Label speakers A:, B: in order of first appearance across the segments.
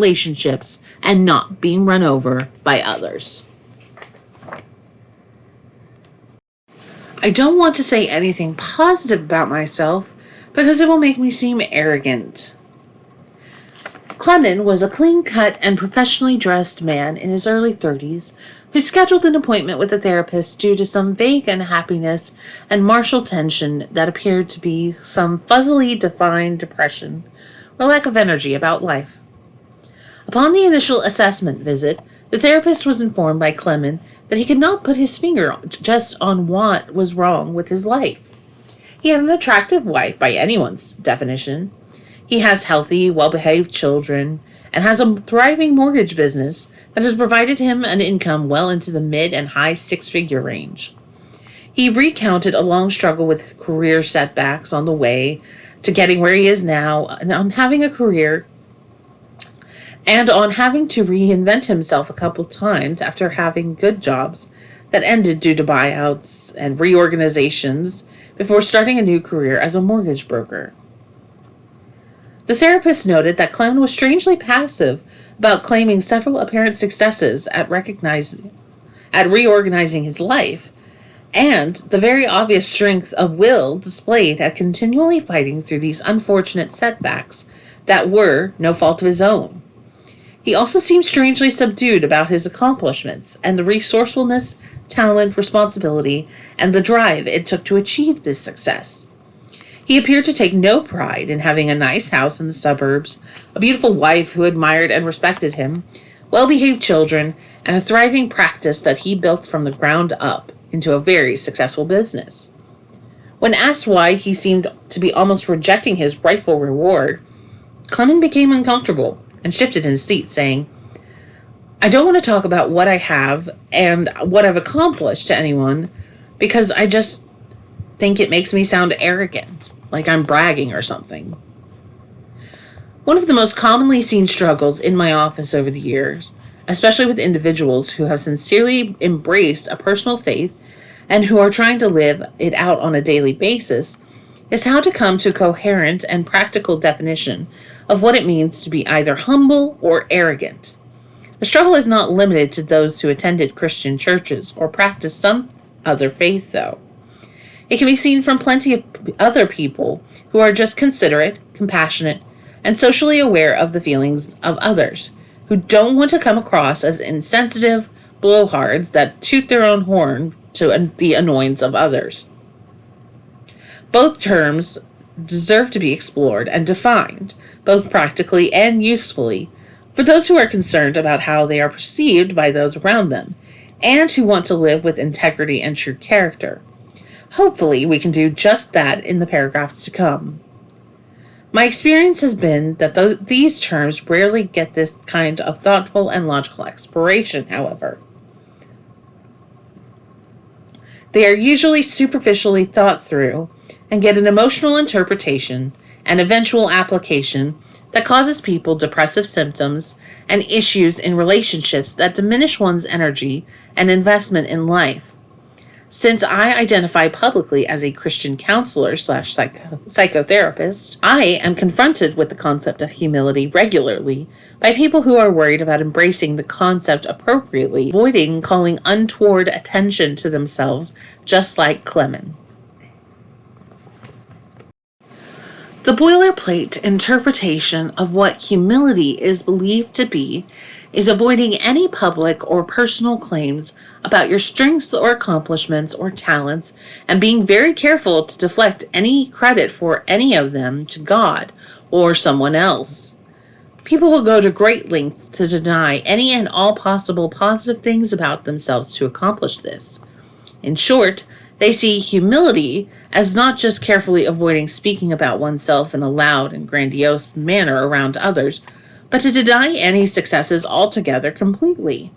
A: relationships and not being run over by others. I don't want to say anything positive about myself because it will make me seem arrogant. Clement was a clean-cut and professionally dressed man in his early 30s who scheduled an appointment with a therapist due to some vague unhappiness and martial tension that appeared to be some fuzzily defined depression or lack of energy about life. Upon the initial assessment visit, the therapist was informed by Clement that he could not put his finger just on what was wrong with his life. He had an attractive wife by anyone's definition. He has healthy, well-behaved children and has a thriving mortgage business that has provided him an income well into the mid and high six-figure range. He recounted a long struggle with career setbacks on the way to getting where he is now and on having a career and on having to reinvent himself a couple times after having good jobs that ended due to buyouts and reorganizations before starting a new career as a mortgage broker. The therapist noted that Clement was strangely passive about claiming several apparent successes at reorganizing his life, and the very obvious strength of will displayed at continually fighting through these unfortunate setbacks that were no fault of his own. He also seemed strangely subdued about his accomplishments and the resourcefulness, talent, responsibility, and the drive it took to achieve this success. He appeared to take no pride in having a nice house in the suburbs, a beautiful wife who admired and respected him, well-behaved children, and a thriving practice that he built from the ground up into a very successful business. When asked why he seemed to be almost rejecting his rightful reward, Clement became uncomfortable and shifted in his seat, saying, "I don't want to talk about what I have and what I've accomplished to anyone because I just think it makes me sound arrogant, like I'm bragging or something." One of the most commonly seen struggles in my office over the years, especially with individuals who have sincerely embraced a personal faith and who are trying to live it out on a daily basis, is how to come to a coherent and practical definition of what it means to be either humble or arrogant. The struggle is not limited to those who attended Christian churches or practiced some other faith, though. It can be seen from plenty of other people who are just considerate, compassionate, and socially aware of the feelings of others, who don't want to come across as insensitive blowhards that toot their own horn to the annoyance of others. Both terms deserve to be explored and defined, both practically and usefully, for those who are concerned about how they are perceived by those around them, and who want to live with integrity and true character. Hopefully, we can do just that in the paragraphs to come. My experience has been that these terms rarely get this kind of thoughtful and logical exploration, however. They are usually superficially thought through and get an emotional interpretation and eventual application that causes people depressive symptoms and issues in relationships that diminish one's energy and investment in life. Since I identify publicly as a Christian counselor / psychotherapist, I am confronted with the concept of humility regularly by people who are worried about embracing the concept appropriately, avoiding calling untoward attention to themselves, just like Clement. The boilerplate interpretation of what humility is believed to be is avoiding any public or personal claims about your strengths or accomplishments or talents and being very careful to deflect any credit for any of them to God or someone else. People will go to great lengths to deny any and all possible positive things about themselves to accomplish this. In short, they see humility as not just carefully avoiding speaking about oneself in a loud and grandiose manner around others, but to deny any successes altogether completely.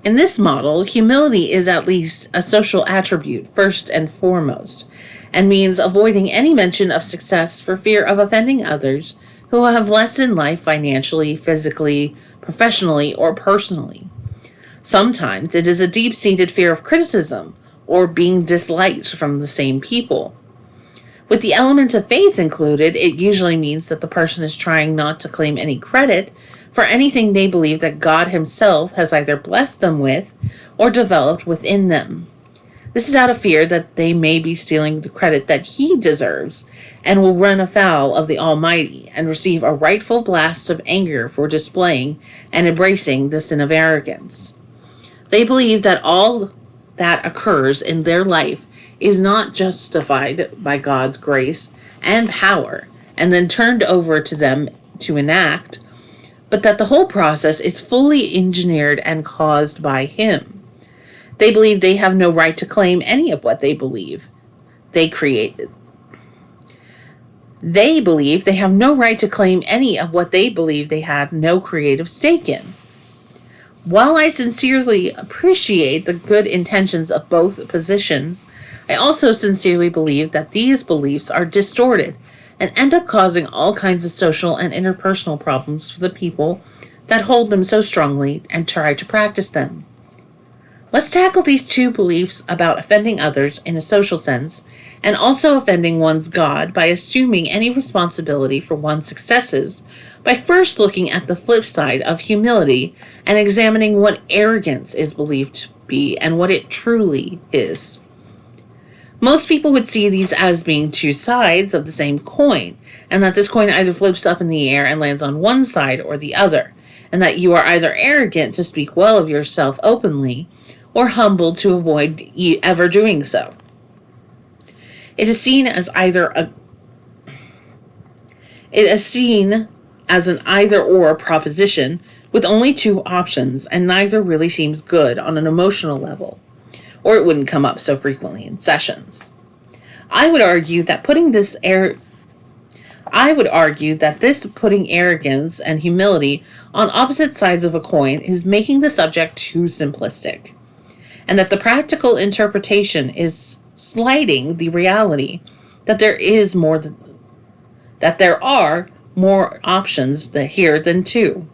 A: In this model, humility is at least a social attribute first and foremost, and means avoiding any mention of success for fear of offending others who have less in life financially, physically, professionally, or personally. Sometimes it is a deep-seated fear of criticism or being disliked from the same people. With the element of faith included, it usually means that the person is trying not to claim any credit for anything they believe that God Himself has either blessed them with or developed within them. This is out of fear that they may be stealing the credit that He deserves and will run afoul of the Almighty and receive a rightful blast of anger for displaying and embracing the sin of arrogance. They believe that all that occurs in their life is not justified by God's grace and power and then turned over to them to enact, but that the whole process is fully engineered and caused by Him. They believe they have no right to claim any of what they believe they created. They believe they have no right to claim any of what they believe they had no creative stake in. While I sincerely appreciate the good intentions of both positions, I also sincerely believe that these beliefs are distorted and end up causing all kinds of social and interpersonal problems for the people that hold them so strongly and try to practice them. Let's tackle these two beliefs about offending others in a social sense and also offending one's God by assuming any responsibility for one's successes by first looking at the flip side of humility and examining what arrogance is believed to be and what it truly is. Most people would see these as being two sides of the same coin, and that this coin either flips up in the air and lands on one side or the other, and that you are either arrogant to speak well of yourself openly or humble to avoid ever doing so. It is seen as an either-or proposition with only two options, and neither really seems good on an emotional level, or it wouldn't come up so frequently in sessions. I would argue that this putting arrogance and humility on opposite sides of a coin is making the subject too simplistic, and that the practical interpretation is slighting the reality that there are more options here than two.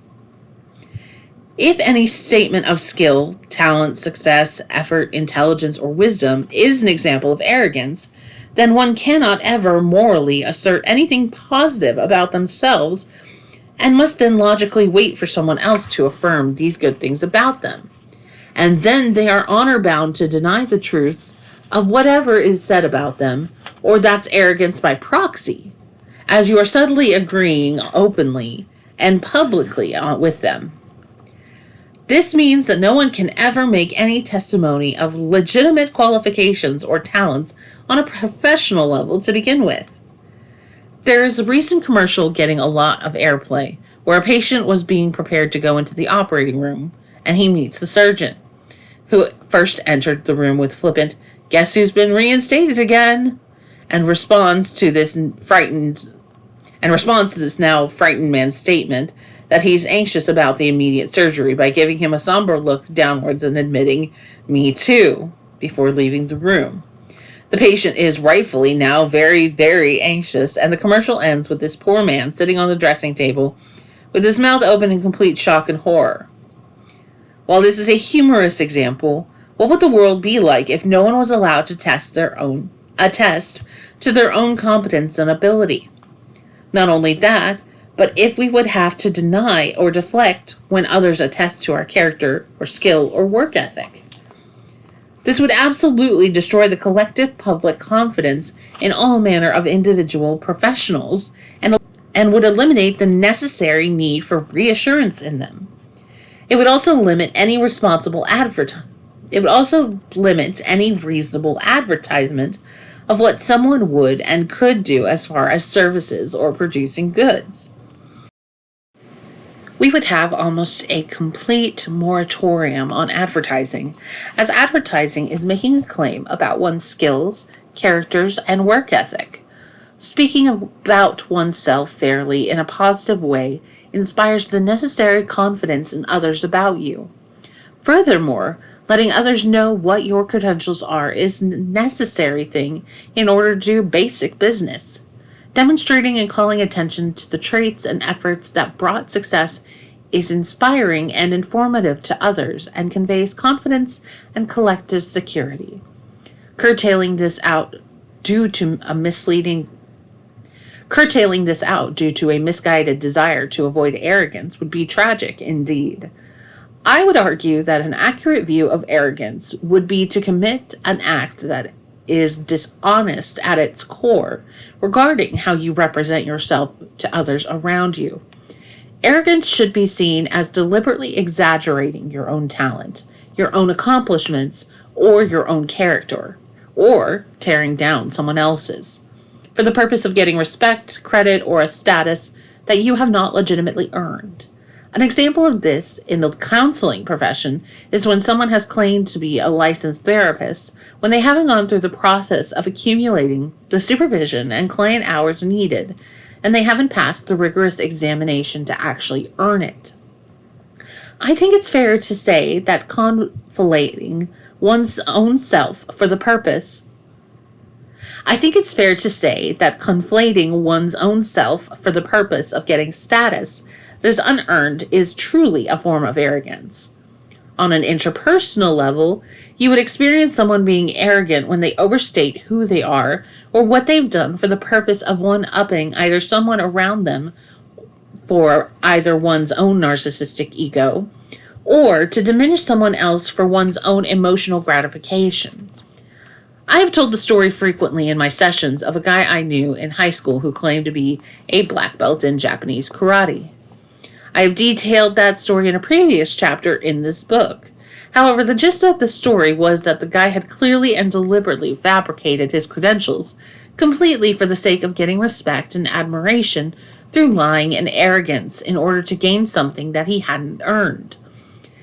A: If any statement of skill, talent, success, effort, intelligence, or wisdom is an example of arrogance, then one cannot ever morally assert anything positive about themselves and must then logically wait for someone else to affirm these good things about them. And then they are honor bound to deny the truths of whatever is said about them, or that's arrogance by proxy, as you are subtly agreeing openly and publicly with them. This means that no one can ever make any testimony of legitimate qualifications or talents on a professional level to begin with. There is a recent commercial getting a lot of airplay where a patient was being prepared to go into the operating room and he meets the surgeon, who first entered the room with flippant, "Guess who's been reinstated again?" and responds to this now frightened man's statement that he's anxious about the immediate surgery by giving him a somber look downwards and admitting, "Me too," before leaving the room. The patient is rightfully now very, very anxious, and the commercial ends with this poor man sitting on the dressing table with his mouth open in complete shock and horror. While this is a humorous example, what would the world be like if no one was allowed to attest to their own competence and ability? Not only that, but if we would have to deny or deflect when others attest to our character or skill or work ethic. This would absolutely destroy the collective public confidence in all manner of individual professionals and would eliminate the necessary need for reassurance in them. It would also limit any reasonable advertisement of what someone would and could do as far as services or producing goods. We would have almost a complete moratorium on advertising, as advertising is making a claim about one's skills, characters, and work ethic. Speaking about oneself fairly in a positive way inspires the necessary confidence in others about you. Furthermore, letting others know what your credentials are is a necessary thing in order to do basic business. Demonstrating and calling attention to the traits and efforts that brought success is inspiring and informative to others and conveys confidence and collective security. Curtailing this out due to Curtailing this out due to a misguided desire to avoid arrogance would be tragic indeed. I would argue that an accurate view of arrogance would be to commit an act that is dishonest at its core regarding how you represent yourself to others around you. Arrogance should be seen as deliberately exaggerating your own talent, your own accomplishments, or your own character, or tearing down someone else's, for the purpose of getting respect, credit, or a status that you have not legitimately earned. An example of this in the counseling profession is when someone has claimed to be a licensed therapist when they haven't gone through the process of accumulating the supervision and client hours needed, and they haven't passed the rigorous examination to actually earn it. I think it's fair to say that conflating one's own self for the purpose of getting status that is unearned is truly a form of arrogance. On an interpersonal level, you would experience someone being arrogant when they overstate who they are or what they've done for the purpose of one-upping either someone around them for either one's own narcissistic ego or to diminish someone else for one's own emotional gratification. I have told the story frequently in my sessions of a guy I knew in high school who claimed to be a black belt in Japanese karate. I have detailed that story in a previous chapter in this book. However, the gist of the story was that the guy had clearly and deliberately fabricated his credentials completely for the sake of getting respect and admiration through lying and arrogance in order to gain something that he hadn't earned.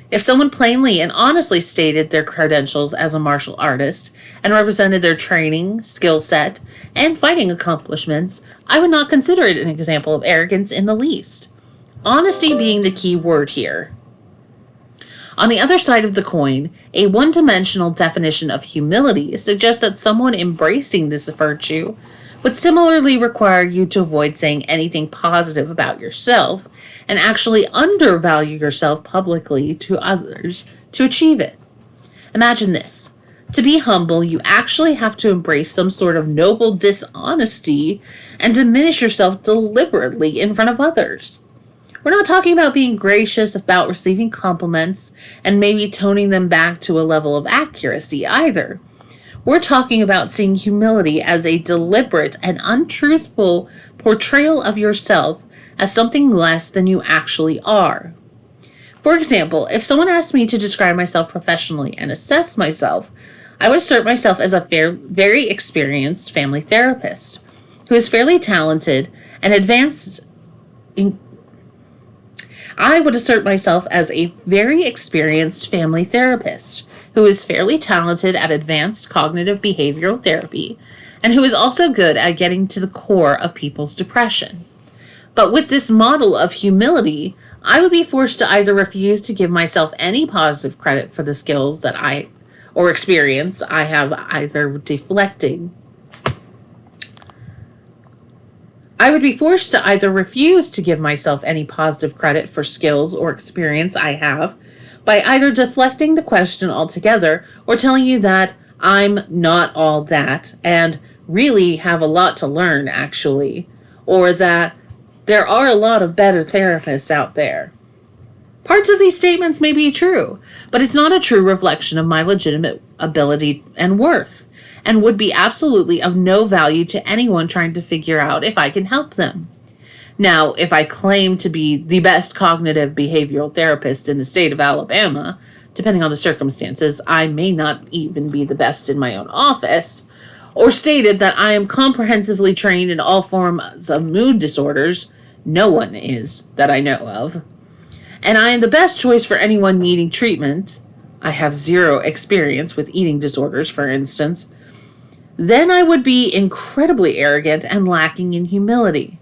A: If someone plainly and honestly stated their credentials as a martial artist and represented their training, skill set, and fighting accomplishments, I would not consider it an example of arrogance in the least. Honesty being the key word here. On the other side of the coin, a one-dimensional definition of humility suggests that someone embracing this virtue would similarly require you to avoid saying anything positive about yourself and actually undervalue yourself publicly to others to achieve it. Imagine this. To be humble, you actually have to embrace some sort of noble dishonesty and diminish yourself deliberately in front of others. We're not talking about being gracious about receiving compliments and maybe toning them back to a level of accuracy either. We're talking about seeing humility as a deliberate and untruthful portrayal of yourself as something less than you actually are. For example, if someone asked me to describe myself professionally and assess myself, I would assert myself as a very experienced family therapist who is fairly talented and advanced in I would assert myself as a very experienced family therapist who is fairly talented at advanced cognitive behavioral therapy and who is also good at getting to the core of people's depression. But with this model of humility, I would be forced to either refuse to give myself any positive credit for the skills or experience I have either deflecting. I would be forced to either refuse to give myself any positive credit for skills or experience I have by either deflecting the question altogether or telling you that I'm not all that and really have a lot to learn actually, or that there are a lot of better therapists out there. Parts of these statements may be true, but it's not a true reflection of my legitimate ability and worth, and would be absolutely of no value to anyone trying to figure out if I can help them. Now, if I claim to be the best cognitive behavioral therapist in the state of Alabama, depending on the circumstances, I may not even be the best in my own office, or stated that I am comprehensively trained in all forms of mood disorders, no one is that I know of, and I am the best choice for anyone needing treatment, I have zero experience with eating disorders, for instance, then I would be incredibly arrogant and lacking in humility.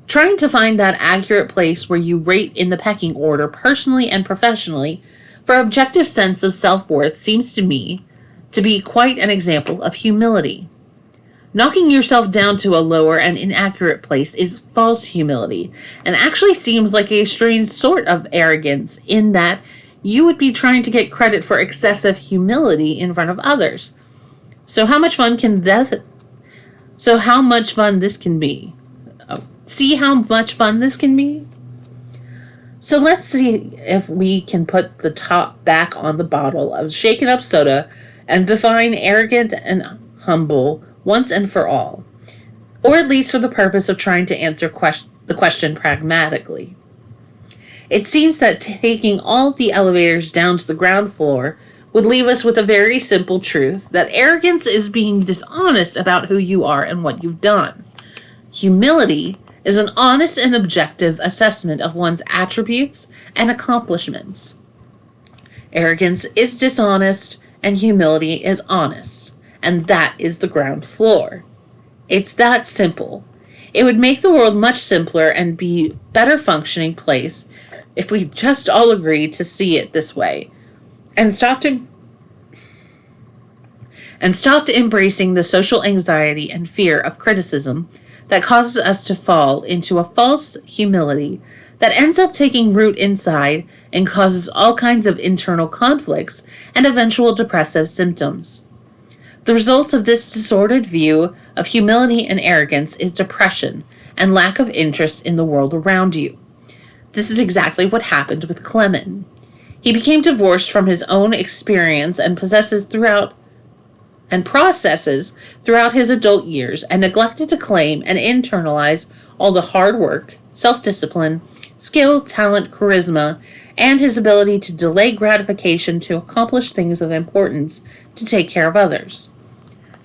A: Trying to find that accurate place where you rate in the pecking order personally and professionally for objective sense of self-worth seems to me to be quite an example of humility. Knocking yourself down to a lower and inaccurate place is false humility and actually seems like a strange sort of arrogance in that you would be trying to get credit for excessive humility in front of others. So how much fun this can be? See how much fun this can be? So let's see if we can put the top back on the bottle of shaken up soda and define arrogant and humble once and for all, or at least for the purpose of trying to answer the question pragmatically. It seems that taking all the elevators down to the ground floor would leave us with a very simple truth that arrogance is being dishonest about who you are and what you've done. Humility is an honest and objective assessment of one's attributes and accomplishments. Arrogance is dishonest and humility is honest, and that is the ground floor. It's that simple. It would make the world much simpler and be a better functioning place if we just all agreed to see it this way and stopped embracing the social anxiety and fear of criticism that causes us to fall into a false humility that ends up taking root inside and causes all kinds of internal conflicts and eventual depressive symptoms. The result of this disordered view of humility and arrogance is depression and lack of interest in the world around you. This is exactly what happened with Clement. He became divorced from his own experience and processes throughout his adult years and neglected to claim and internalize all the hard work, self-discipline, skill, talent, charisma, and his ability to delay gratification to accomplish things of importance to take care of others.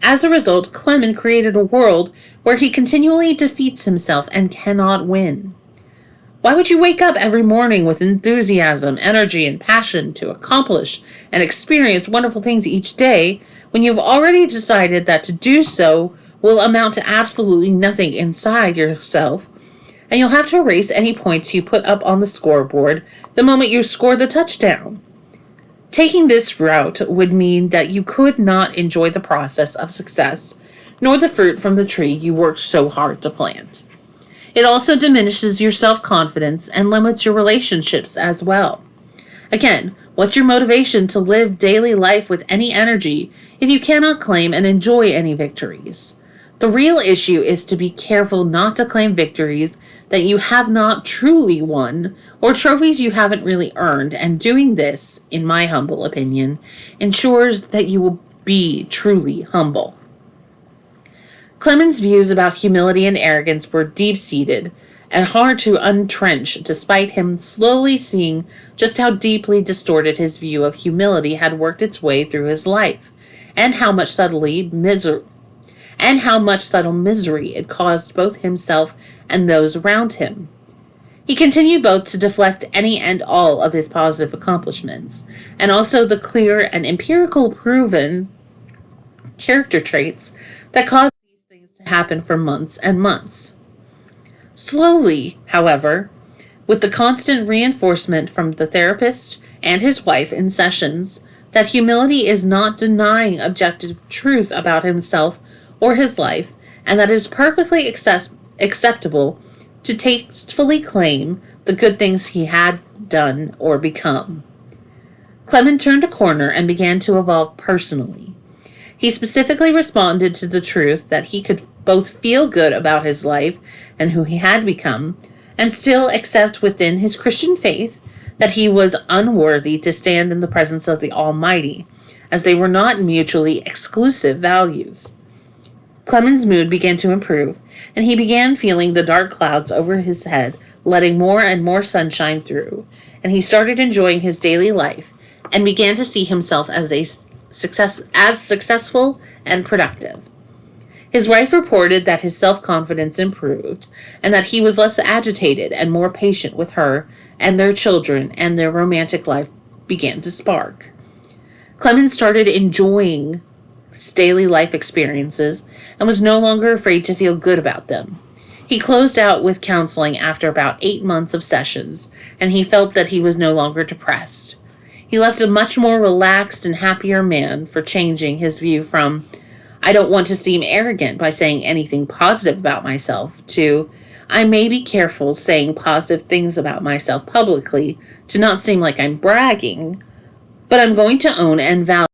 A: As a result, Clement created a world where he continually defeats himself and cannot win. Why would you wake up every morning with enthusiasm, energy, and passion to accomplish and experience wonderful things each day when you've already decided that to do so will amount to absolutely nothing inside yourself, and you'll have to erase any points you put up on the scoreboard the moment you score the touchdown? Taking this route would mean that you could not enjoy the process of success, nor the fruit from the tree you worked so hard to plant. It also diminishes your self-confidence and limits your relationships as well. Again, what's your motivation to live daily life with any energy if you cannot claim and enjoy any victories? The real issue is to be careful not to claim victories that you have not truly won or trophies you haven't really earned, and doing this, in my humble opinion, ensures that you will be truly humble. Clement's views about humility and arrogance were deep-seated and hard to untrench, despite him slowly seeing just how deeply distorted his view of humility had worked its way through his life, and how much subtle misery it caused both himself and those around him. He continued both to deflect any and all of his positive accomplishments, and also the clear and empirical proven character traits that caused these things to happen for months and months. Slowly, however, with the constant reinforcement from the therapist and his wife in sessions that humility is not denying objective truth about himself or his life, and that it is perfectly acceptable to tastefully claim the good things he had done or become. Clement turned a corner and began to evolve personally. He specifically responded to the truth that he could both feel good about his life and who he had become, and still accept within his Christian faith that he was unworthy to stand in the presence of the Almighty, as they were not mutually exclusive values. Clement's mood began to improve, and he began feeling the dark clouds over his head, letting more and more sunshine through, and he started enjoying his daily life and began to see himself as successful and productive. His wife reported that his self-confidence improved and that he was less agitated and more patient with her and their children, and their romantic life began to spark. Clement started enjoying his daily life experiences and was no longer afraid to feel good about them. He closed out with counseling after about 8 months of sessions, and he felt that he was no longer depressed. He left a much more relaxed and happier man for changing his view from, "I don't want to seem arrogant by saying anything positive about myself," to, "I may be careful saying positive things about myself publicly to not seem like I'm bragging, but I'm going to own and value